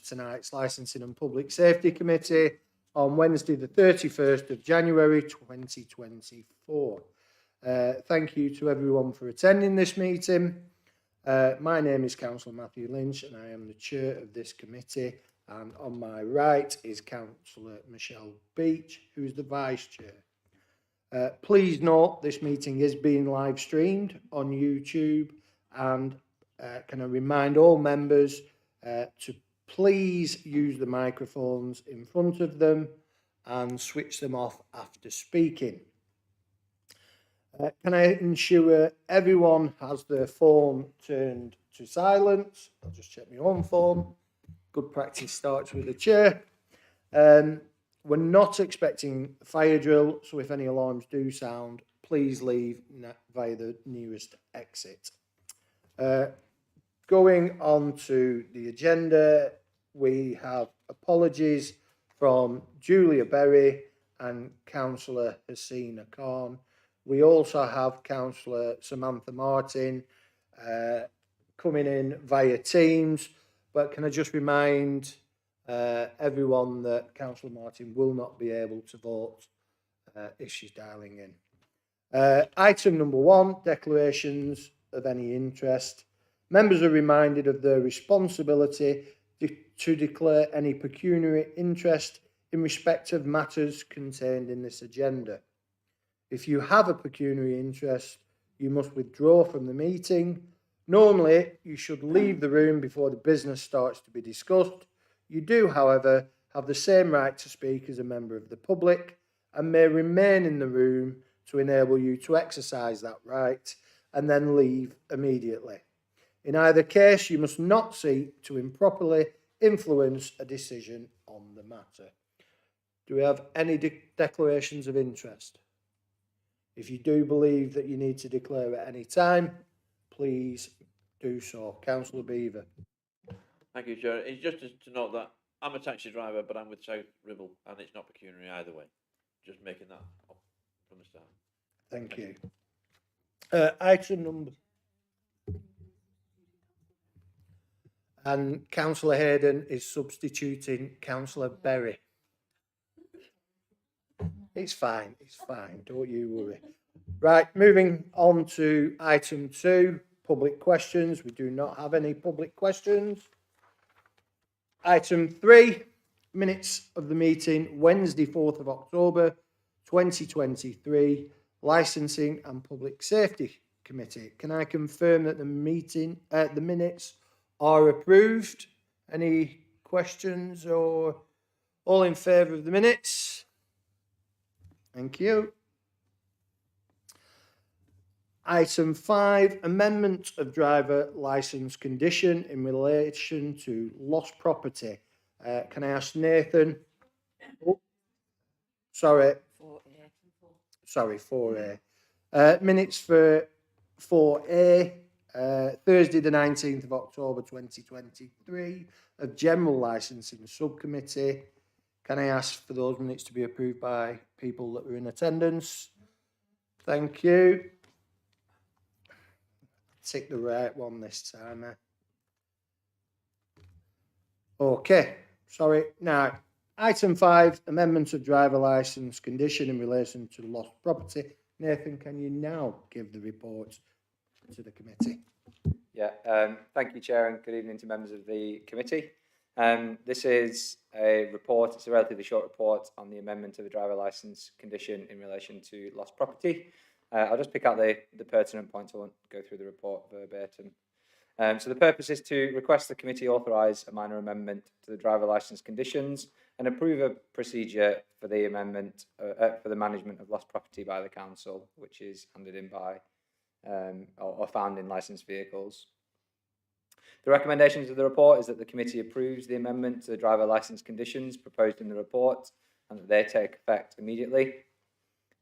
tonight's Licensing and Public Safety Committee on Wednesday the 31st of January 2024. Thank you to everyone for attending this meeting. My name is Councillor Matthew Lynch and I am the chair of this committee, and on my right is Councillor Michelle Beach, who is the vice chair. Please note this meeting is being live streamed on YouTube, and can I remind all members to please use the microphones in front of them and switch them off after speaking. Can I ensure everyone has their phone turned to silence? I'll just check my own phone. Good practice starts with the chair. We're not expecting a fire drill, so if any alarms do sound, please leave via the nearest exit. Going on to the agenda, we have apologies from Julia Berry and Councillor Hasina Khan. We also have Councillor Samantha Martin coming in via Teams, but can I just remind everyone that Councillor Martin will not be able to vote if she's dialing in. Item number 1, declarations of any interest. Members are reminded of their responsibility to declare any pecuniary interest in respect of matters contained in this agenda. If you have a pecuniary interest, you must withdraw from the meeting. Normally, you should leave the room before the business starts to be discussed. You do, however, have the same right to speak as a member of the public and may remain in the room to enable you to exercise that right and then leave immediately. In either case, you must not seek to improperly influence a decision on the matter. Do we have any declarations of interest? If you do believe that you need to declare at any time, please do so. Councillor Beaver. Thank you, Chair. It's just to note that I'm a taxi driver, but I'm with South Ribble, and it's not pecuniary either way. Just making that up from the start. Thank you. Item number. And Councillor Hayden is substituting Councillor Berry. It's fine, don't you worry. Right, moving on to item 2, public questions. We do not have any public questions. Item 3, minutes of the meeting, Wednesday, 4th of October, 2023, Licensing and Public Safety Committee. Can I confirm that the minutes are approved? Any questions or all in favour of the minutes? Thank you. Item 5, amendment of driver licence condition in relation to lost property. Can I ask Nathan? Oh, sorry. 4A. Sorry, 4A. Minutes for 4A, Thursday the 19th of October 2023, of General Licensing Subcommittee. Can I ask for those minutes to be approved by people that were in attendance? Thank you. Tick the right one this time. Okay, sorry. Now, item 5, amendment of driver licence condition in relation to lost property. Nathan, can you now give the report to the committee? Yeah, thank you, Chair, and good evening to members of the committee. This is a report, it's a relatively short report on the amendment of the driver licence condition in relation to lost property. I'll just pick out the pertinent points. I won't go through the report verbatim. So the purpose is to request the committee authorise a minor amendment to the driver licence conditions and approve a procedure for the amendment for the management of lost property by the council, which is handed in by or found in licensed vehicles. The recommendations of the report is that the committee approves the amendment to the driver licence conditions proposed in the report and that they take effect immediately.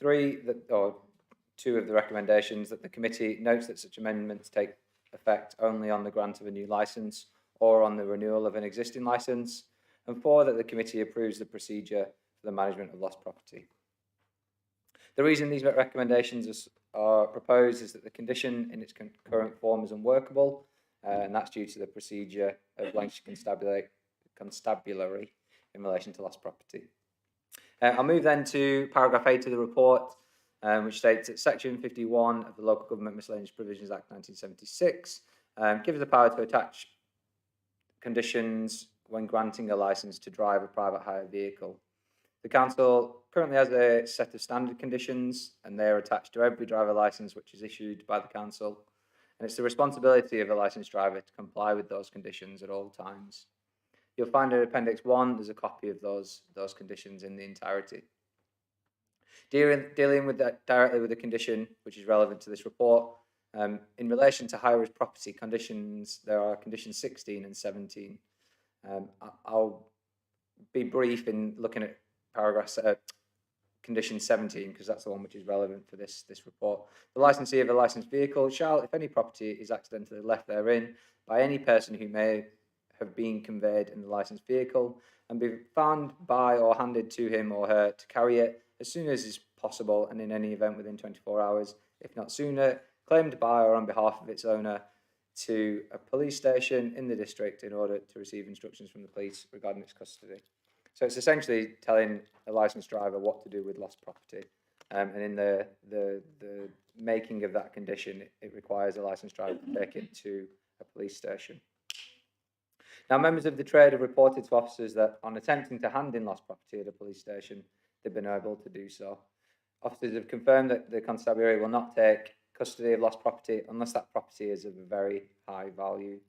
2 of the recommendations, that the committee notes that such amendments take effect only on the grant of a new licence or on the renewal of an existing licence, and 4, that the committee approves the procedure for the management of lost property. The reason these recommendations are proposed is that the condition in its current form is unworkable, and that's due to the procedure of blanket constabulary in relation to lost property. I'll move then to paragraph 8 of the report, which states that Section 51 of the Local Government Miscellaneous Provisions Act 1976 gives the power to attach conditions when granting a licence to drive a private hire vehicle. The council currently has a set of standard conditions, and they are attached to every driver licence which is issued by the council. And it's the responsibility of a licensed driver to comply with those conditions at all times. You'll find in Appendix 1, there's a copy of those conditions in the entirety. Dealing with that directly with the condition which is relevant to this report, in relation to high-risk property conditions, there are conditions 16 and 17. I'll be brief in looking at condition 17, because that's the one which is relevant for this report. The licensee of a licensed vehicle shall, if any property is accidentally left therein by any person who may have been conveyed in the licensed vehicle, and be found by or handed to him or her to carry it as soon as is possible, and in any event within 24 hours, if not sooner, claimed by or on behalf of its owner to a police station in the district in order to receive instructions from the police regarding its custody. So it's essentially telling a licensed driver what to do with lost property. And in the making of that condition, it requires a licensed driver to take it to a police station. Now, members of the trade have reported to officers that on attempting to hand in lost property at a police station, they've been able to do so. Officers have confirmed that the constabulary will not take custody of lost property unless that property is of a very high value.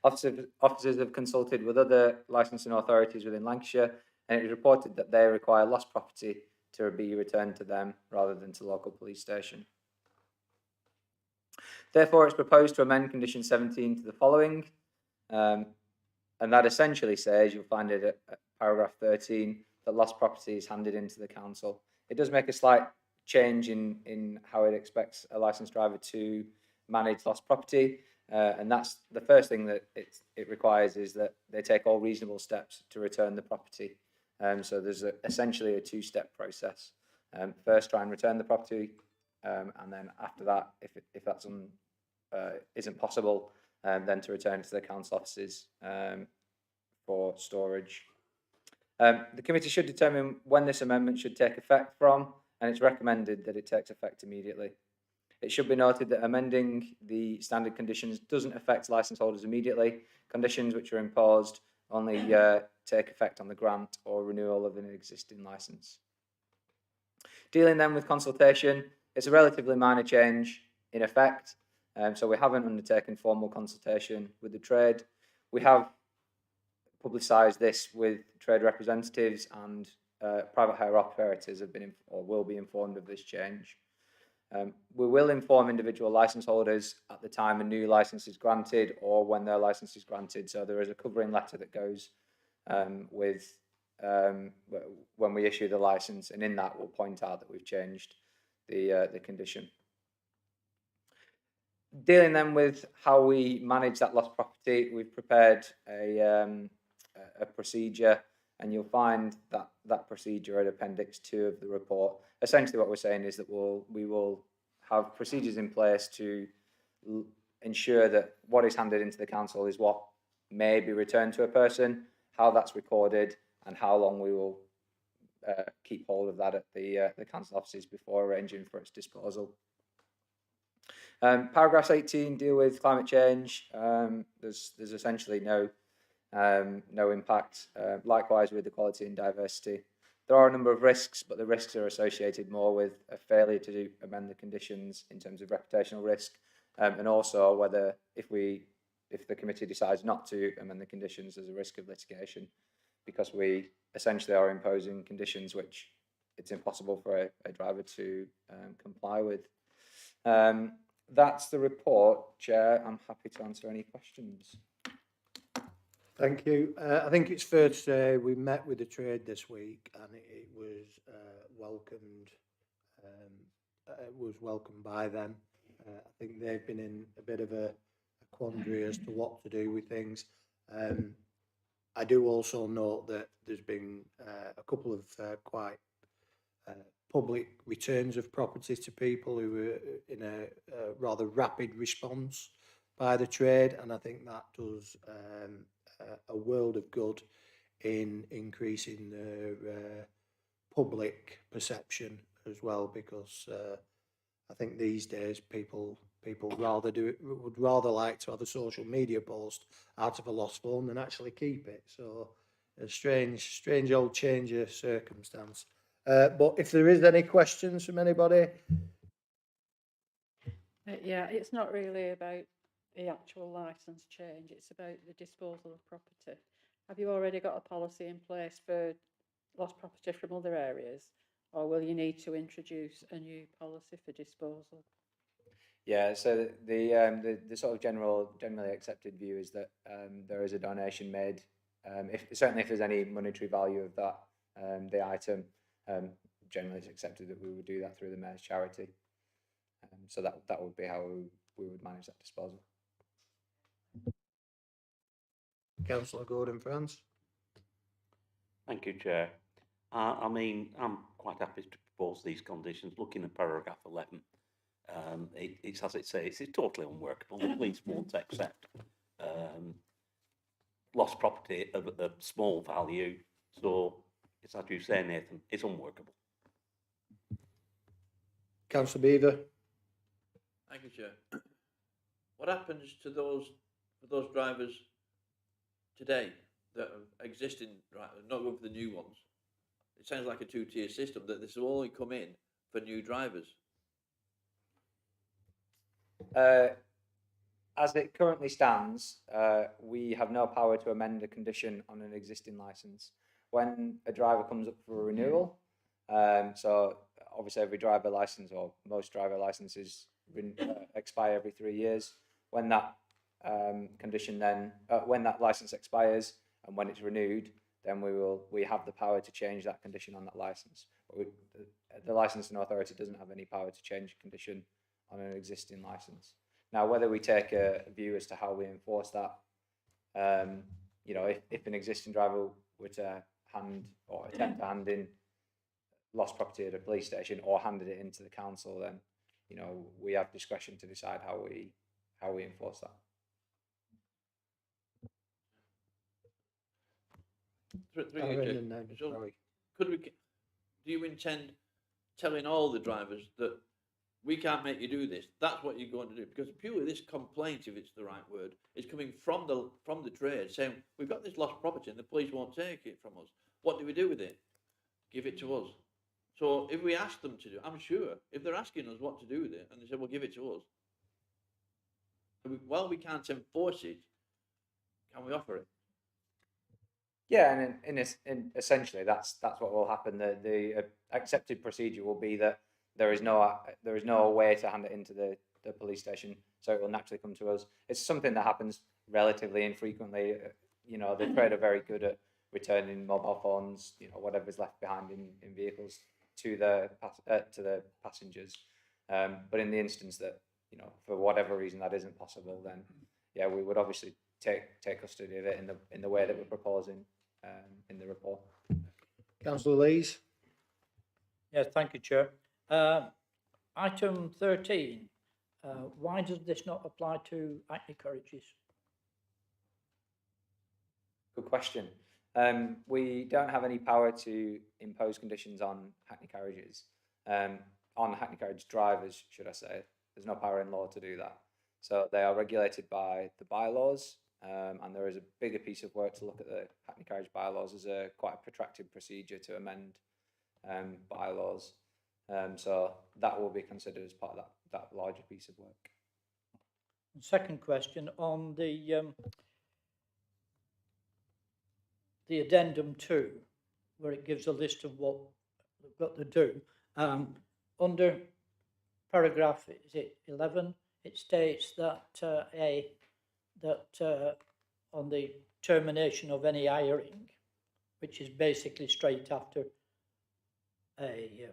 Officers have consulted with other licensing authorities within Lancashire, and it is reported that they require lost property to be returned to them rather than to local police station. Therefore, it's proposed to amend condition 17 to the following, and that essentially says, you'll find it at paragraph 13, that lost property is handed into the council. It does make a slight change in how it expects a licensed driver to manage lost property, and that's the first thing that it requires, is that they take all reasonable steps to return the property. So there's essentially a two-step process. First, try and return the property, and then after that, if that's isn't possible, then to return it to the council offices for storage. The committee should determine when this amendment should take effect from, and it's recommended that it takes effect immediately. It should be noted that amending the standard conditions doesn't affect licence holders immediately. Conditions which are imposed only take effect on the grant or renewal of an existing licence. Dealing then with consultation, it's a relatively minor change in effect. So we haven't undertaken formal consultation with the trade. We have publicised this with trade representatives, and private hire operators have been or will be informed of this change. We will inform individual licence holders at the time a new licence is granted or when their licence is granted. So there is a covering letter that goes with when we issue the licence, and in that we'll point out that we've changed the condition. Dealing then with how we manage that lost property, we've prepared a procedure, and you'll find that procedure at Appendix 2 of the report. Essentially what we're saying is that we will have procedures in place to ensure that what is handed into the council is what may be returned to a person, how that's recorded, and how long we will keep hold of that at the council offices before arranging for its disposal. Paragraphs 18 deal with climate change. There's essentially no impact. Likewise with equality and diversity. There are a number of risks, but the risks are associated more with a failure to amend the conditions in terms of reputational risk, and also whether if the committee decides not to amend the conditions, there's a risk of litigation, because we essentially are imposing conditions which it's impossible for a driver to comply with. That's the report, Chair. I'm happy to answer any questions. Thank you. I think it's fair to say we met with the trade this week, and it was welcomed. It was welcomed by them. I think they've been in a bit of a quandary as to what to do with things. I do also note that there's been a couple of quite public returns of property to people who were in a rather rapid response by the trade, and I think that does a world of good in increasing their public perception as well, because I think these days people would rather like to have a social media post out of a lost phone than actually keep it. So a strange old change of circumstance. But if there is any questions from anybody, Yeah, it's not really about the actual licence change, it's about the disposal of property. Have you already got a policy in place for lost property from other areas, or will you need to introduce a new policy for disposal? Yeah, so the sort of generally accepted view is that there is a donation made. If certainly if there's any monetary value of that the item, generally it's accepted that we would do that through the mayor's charity. So that would be how we would manage that disposal. Councillor Gordon France. Thank you, Chair. I mean, I'm quite happy to propose these conditions. Looking at paragraph 11, it's as it says, it's totally unworkable. The police won't accept lost property of a small value. So it's as you say, Nathan, it's unworkable. Councillor Beaver. Thank you, Chair. What happens to those drivers today that are existing, right, not going for the new ones? It sounds like a two-tier system, that this will only come in for new drivers. As it currently stands, we have no power to amend a condition on an existing licence. When a driver comes up for a renewal, so obviously every driver licence or most driver licences expire every 3 years. When that condition then, when that licence expires and when it's renewed, then we have the power to change that condition on that licence. But the licensing authority doesn't have any power to change a condition on an existing licence. Now, whether we take a view as to how we enforce that, you know, if an existing driver were to hand or attempt to hand in lost property at a police station or handed it into the council, then, you know, we have discretion to decide how we enforce that. Could we? Do you intend telling all the drivers that we can't make you do this? That's what you're going to do, because purely this complaint, if it's the right word, is coming from the trade saying we've got this lost property and the police won't take it from us. What do we do with it? Give it to us. So if we ask them to do, I'm sure if they're asking us what to do with it and they say, well, give it to us. While we can't enforce it, can we offer it? Yeah, and in essentially that's what will happen. The accepted procedure will be that there is no way to hand it into the police station, so it will naturally come to us. It's something that happens relatively infrequently. You know, the trade are very good at returning mobile phones, you know, whatever's left behind in vehicles to the passengers. But in the instance that, you know, for whatever reason that isn't possible, then yeah, we would obviously take custody of it in the way that we're proposing in the report. Councillor Lees. Yes, thank you, Chair. Item 13, why does this not apply to hackney carriages? Good question. We don't have any power to impose conditions on hackney carriages, on hackney carriage drivers, should I say. There's no power in law to do that. So they are regulated by the bylaws, and there is a bigger piece of work to look at the hackney carriage bylaws as quite a protracted procedure to amend bylaws. So that will be considered as part of that larger piece of work. Second question on the addendum 2, where it gives a list of what they've got to do. Under paragraph, is it 11? It states that on the termination of any hiring, which is basically straight after a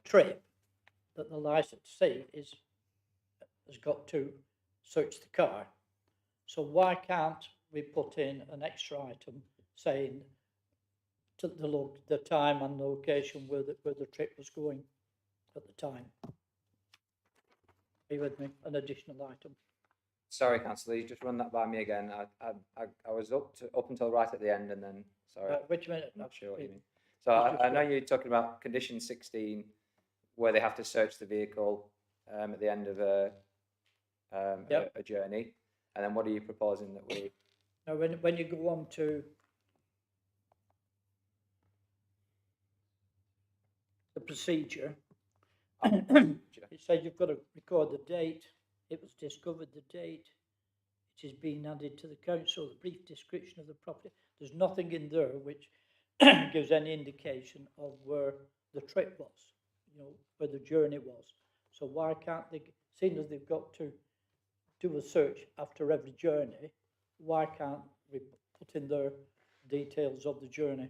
trip, that the licensee has got to search the car. So why can't we put in an extra item saying to the time and location where the trip was going at the time? Are you with me? An additional item. Sorry, councillor, you just run that by me again. I was up until right at the end, and then sorry, Wait a minute. not sure what you it- mean. So it's just I know what- you're talking about condition 16, where they have to search the vehicle at the end of Yep. a journey, and then what are you proposing that we? Now, when you go on to the procedure, it says you've got to record the date, it was discovered, the date, it is being added to the council, the brief description of the property. There's nothing in there which gives any indication of where the trip was, you know, where the journey was. So why can't they, seeing as they've got to do a search after every journey, why can't we put in their details of the journey?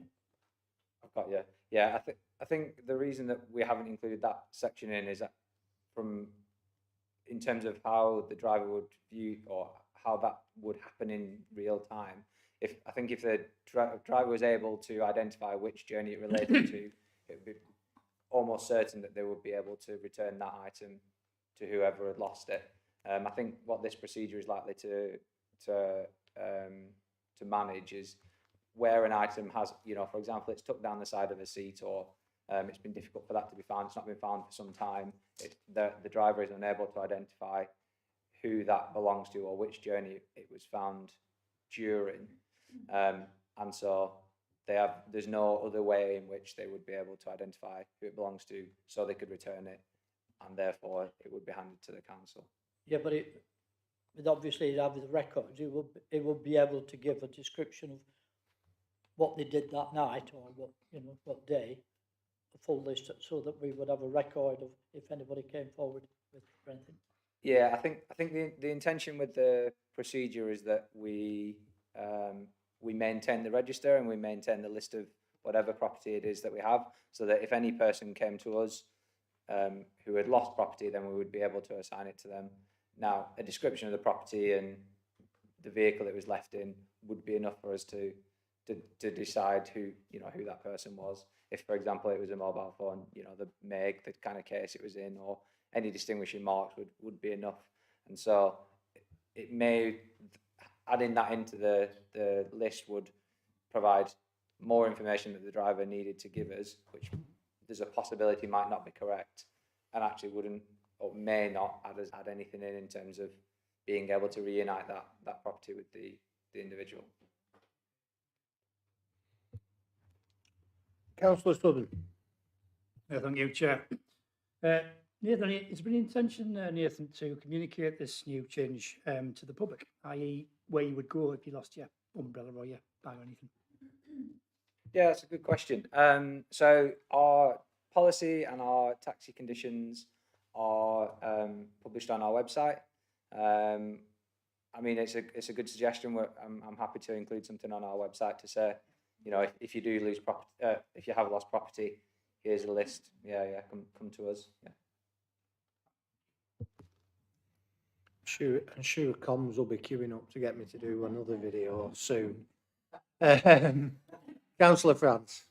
I've got you. Yeah, I think the reason that we haven't included that section in is that in terms of how the driver would view or how that would happen in real time. If the driver was able to identify which journey it related to, it would be almost certain that they would be able to return that item to whoever had lost it. I think what this procedure is likely to manage is where an item has, you know, for example, it's tucked down the side of a seat, or it's been difficult for that to be found. It's not been found for some time. The driver is unable to identify who that belongs to or which journey it was found during, and so there's no other way in which they would be able to identify who it belongs to, so they could return it, and therefore it would be handed to the council. Yeah, but it obviously it have the records. It will be able to give a description of what they did that night, or what day, a full list, so that we would have a record of if anybody came forward with anything. Yeah, I think the intention with the procedure is that we maintain the register and we maintain the list of whatever property it is that we have, so that if any person came to us who had lost property, then we would be able to assign it to them. Now, a description of the property and the vehicle it was left in would be enough for us to decide who that person was. If, for example, it was a mobile phone, the make, the kind of case it was in, or any distinguishing marks would be enough. And so it may, adding that into the list would provide more information that the driver needed to give us, which there's a possibility might not be correct, and actually wouldn't or may not add anything in terms of being able to reunite that property with the individual. Councillor Southern. Thank you, Chair. Nathan, it's been intention, Nathan, to communicate this new change to the public, i.e. where you would go if you lost your umbrella or your bag or anything. Yeah, that's a good question. So our policy and our taxi conditions are published on our website. I mean, it's a good suggestion. I'm happy to include something on our website to say, if you do lose property, if you have lost property, here's a list. Yeah, come to us. Yeah. I'm sure comms will be queuing up to get me to do another video soon. Councillor France.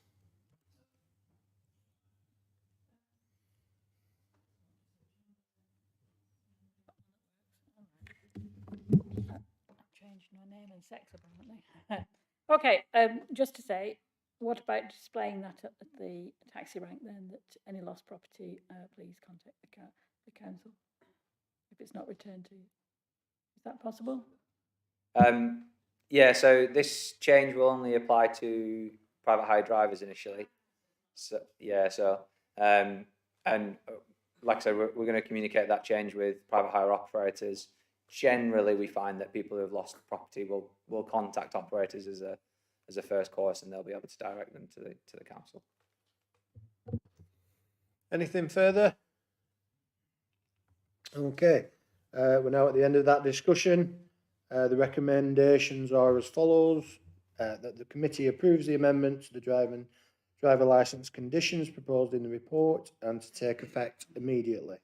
Changed my name and sex, apparently. Okay, just to say, what about displaying that at the taxi rank then, that any lost property, please contact the council if it's not returned to you? Is that possible? Yeah, so this change will only apply to private hire drivers initially. So yeah, and like I said, we're going to communicate that change with private hire operators. Generally, we find that people who have lost property will contact operators as a first course, and they'll be able to direct them to the council. Anything further? Okay, we're now at the end of that discussion. The recommendations are as follows: that the committee approves the amendment to the driver licence conditions proposed in the report and to take effect immediately.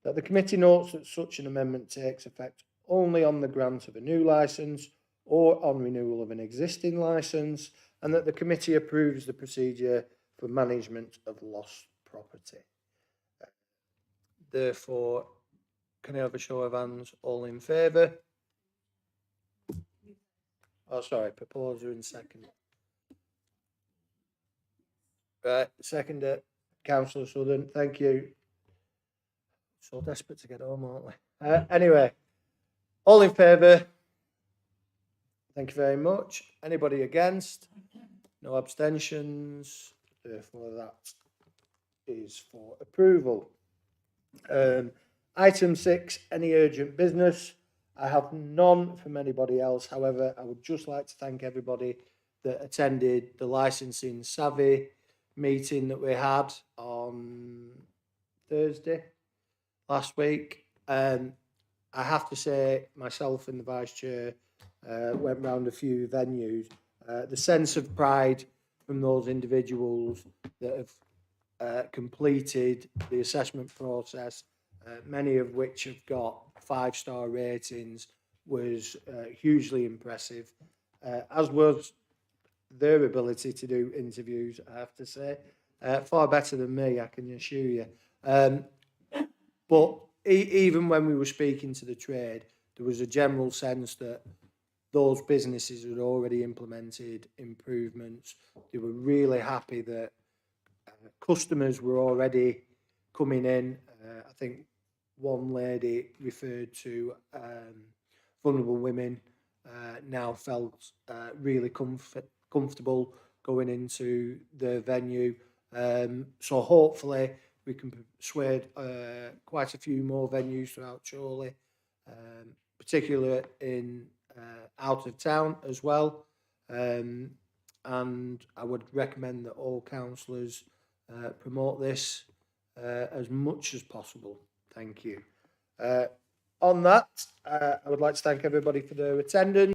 That the committee notes that such an amendment takes effect only on the grant of a new licence or on renewal of an existing licence, and that the committee approves the procedure for management of lost property. Therefore, can I have a show of hands? All in favour? Oh, sorry, proposer and second. Right, seconder, councillor Southern, thank you. So desperate to get home, aren't we? Anyway, all in favour? Thank you very much. Anybody against? No abstentions. Therefore, that is for approval. Item 6, any urgent business? I have none from anybody else. However, I would just like to thank everybody that attended the licensing savvy meeting that we had on Thursday last week. I have to say, myself and the vice chair went round a few venues. The sense of pride from those individuals that have completed the assessment process, many of which have got 5-star ratings, was hugely impressive, as was their ability to do interviews, I have to say. Far better than me, I can assure you. But even when we were speaking to the trade, there was a general sense that those businesses had already implemented improvements. They were really happy that customers were already coming in. I think one lady referred to vulnerable women now felt really comfortable going into the venue. So hopefully we can persuade quite a few more venues throughout Chorley, particularly in out of town as well. And I would recommend that all councillors promote this as much as possible. Thank you. On that, I would like to thank everybody for their attendance.